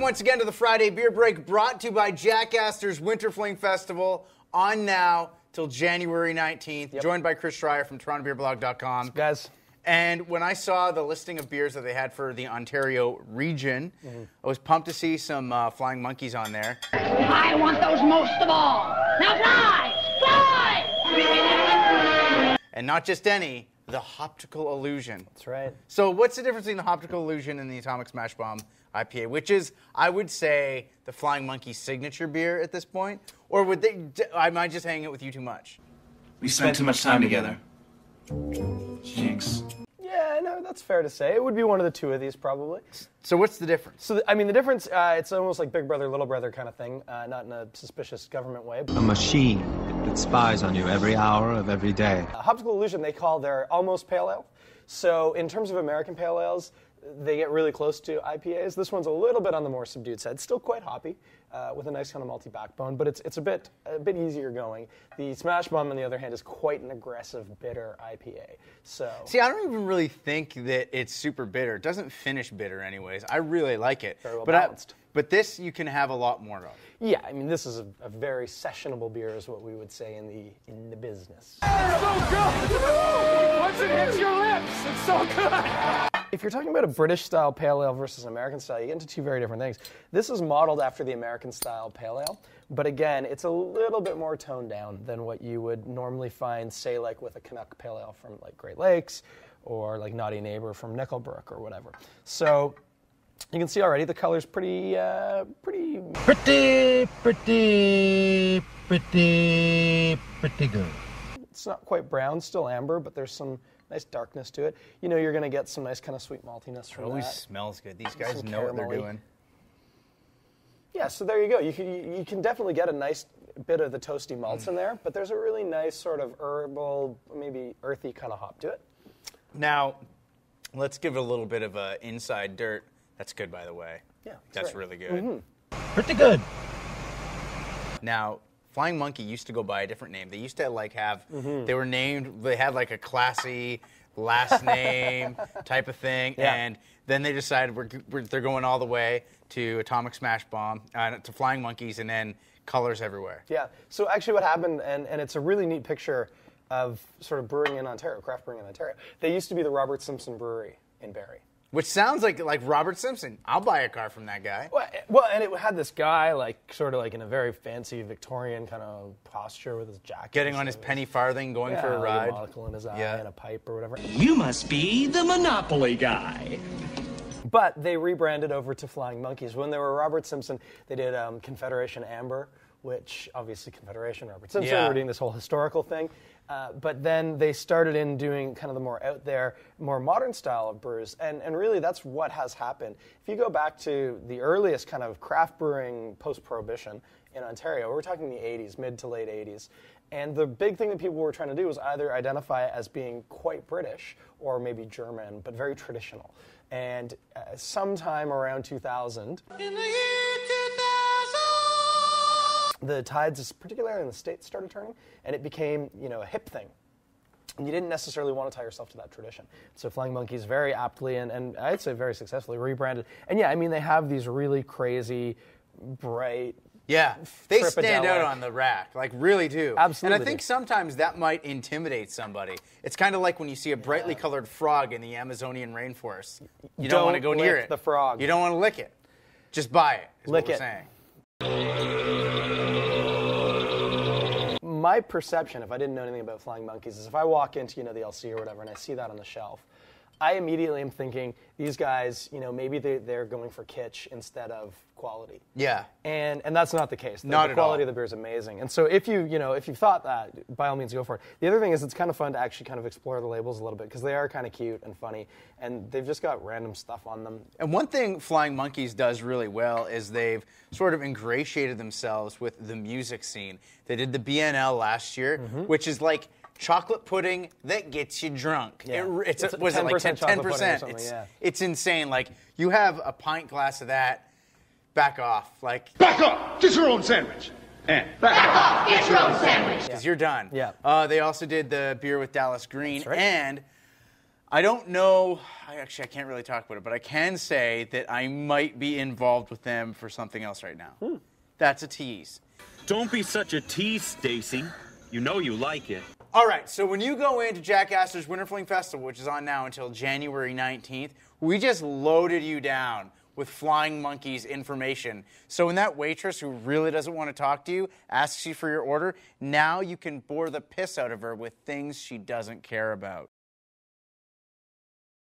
once again to the Friday Beer Break, brought to you by Jack Astor's Winter Fling Festival, on now till January 19th. Joined by Chris Schreier from TorontoBeerBlog.com. Guys. And when I saw the listing of beers that they had for the Ontario region, I was pumped to see some Flying Monkeys on there. I want those most of all. Now fly! Fly! And not just any, the Hoptical Illusion. That's right. So what's the difference between the Hoptical Illusion and the Atomic Smash Bomb IPA, which is, I would say, the Flying Monkey signature beer at this point? Or would they, am I just hanging it with you too much? We spent too much time together. Jinx. Yeah, no, that's fair to say. It would be one of the two of these, probably. So what's the difference? So, I mean, the difference, it's almost like Big Brother, Little Brother kind of thing, not in a suspicious government way. A machine that spies on you every hour of every day. Hoptical Illusion, they call their almost pale ale. So in terms of American pale ales, they get really close to IPAs. This one's a little bit on the more subdued side. Still quite hoppy, with a nice kind of malty backbone, but it's a bit easier going. The Smash Bomb, on the other hand, is quite an aggressive, bitter IPA. So see, I don't even really think that it's super bitter. It doesn't finish bitter, anyways. I really like it. Very well balanced. But this you can have a lot more of. Yeah, I mean, this is a very sessionable beer, is what we would say in the business. It's so good! Once it hits your lips, it's so good! If you're talking about a British-style pale ale versus an American-style, you get into two very different things. This is modeled after the American-style pale ale, but again, it's a little bit more toned down than what you would normally find, say, like with a Canuck pale ale from like Great Lakes, or like Naughty Neighbor from Nickelbrook or whatever. So you can see already the color's pretty good. It's not quite brown, still amber, but there's some nice darkness to it. You know, you're going to get some nice kind of sweet maltiness from that. It always smells good. These guys know what they're doing. Yeah, so there you go. You can definitely get a nice bit of the toasty malts in there, but there's a really nice sort of herbal, maybe earthy kind of hop to it. Now, let's give it a little bit of inside dirt. That's good, by the way. Yeah, that's really good. Pretty good. Now, Flying Monkey used to go by a different name. They used to have, they were named, they had like a classy last name type of thing, and then they decided they're going all the way to Atomic Smash Bomb, to Flying Monkeys, and then colors everywhere. Yeah, so actually what happened, and it's a really neat picture of sort of brewing in Ontario, craft brewing in Ontario. They used to be the Robert Simpson Brewery in Barrie. Which sounds like Robert Simpson. I'll buy a car from that guy. Well, and it had this guy, like, sort of like in a very fancy Victorian kind of posture with his jacket. Getting on his penny farthing, going for a ride. A monocle in his eye and a pipe or whatever. You must be the Monopoly guy. But they rebranded over to Flying Monkeys. When they were Robert Simpson, they did Confederation Amber, which obviously Confederation, Robert Simpson, were doing this whole historical thing. But then they started in doing kind of the more out there, more modern style of brews. And really that's what has happened. If you go back to the earliest kind of craft brewing post-Prohibition in Ontario, we're talking the 80s, mid to late 80s. And the big thing that people were trying to do was either identify as being quite British or maybe German, but very traditional. And sometime around 2000, the tides, particularly in the States, started turning, and it became, a hip thing. And you didn't necessarily want to tie yourself to that tradition. So Flying Monkeys very aptly and I'd say very successfully rebranded. And yeah, I mean, they have these really crazy, bright, they stand out on the rack, like really do. Absolutely. And I think sometimes that might intimidate somebody. It's kind of like when you see a brightly colored frog in the Amazonian rainforest. You don't want to go near it. The frog. You don't want to lick it. Just buy it, is lick what we're saying. My perception, if I didn't know anything about Flying Monkeys, is if I walk into, the LC or whatever, and I see that on the shelf, I immediately am thinking, these guys, maybe they're going for kitsch instead of quality. Yeah. And that's not the case. Not at all. The quality of the beer is amazing. And so if you thought that, by all means go for it. The other thing is it's kind of fun to actually kind of explore the labels a little bit because they are kind of cute and funny and they've just got random stuff on them. And one thing Flying Monkeys does really well is they've sort of ingratiated themselves with the music scene. They did the BNL last year, which is like chocolate pudding that gets you drunk. Yeah. Was it like 10%? It's insane. Like, you have a pint glass of that, back off. Like, back off! Get your own sandwich. And back off! Get your own sandwich. Because you're done. Yeah. They also did the beer with Dallas Green. That's right. And I don't know. I can't really talk about it, but I can say that I might be involved with them for something else right now. That's a tease. Don't be such a tease, Stacy. You know you like it. All right, so when you go into Jack Astor's Winter Fling Festival, which is on now until January 19th, we just loaded you down with Flying Monkey's information. So when that waitress who really doesn't want to talk to you asks you for your order, now you can bore the piss out of her with things she doesn't care about.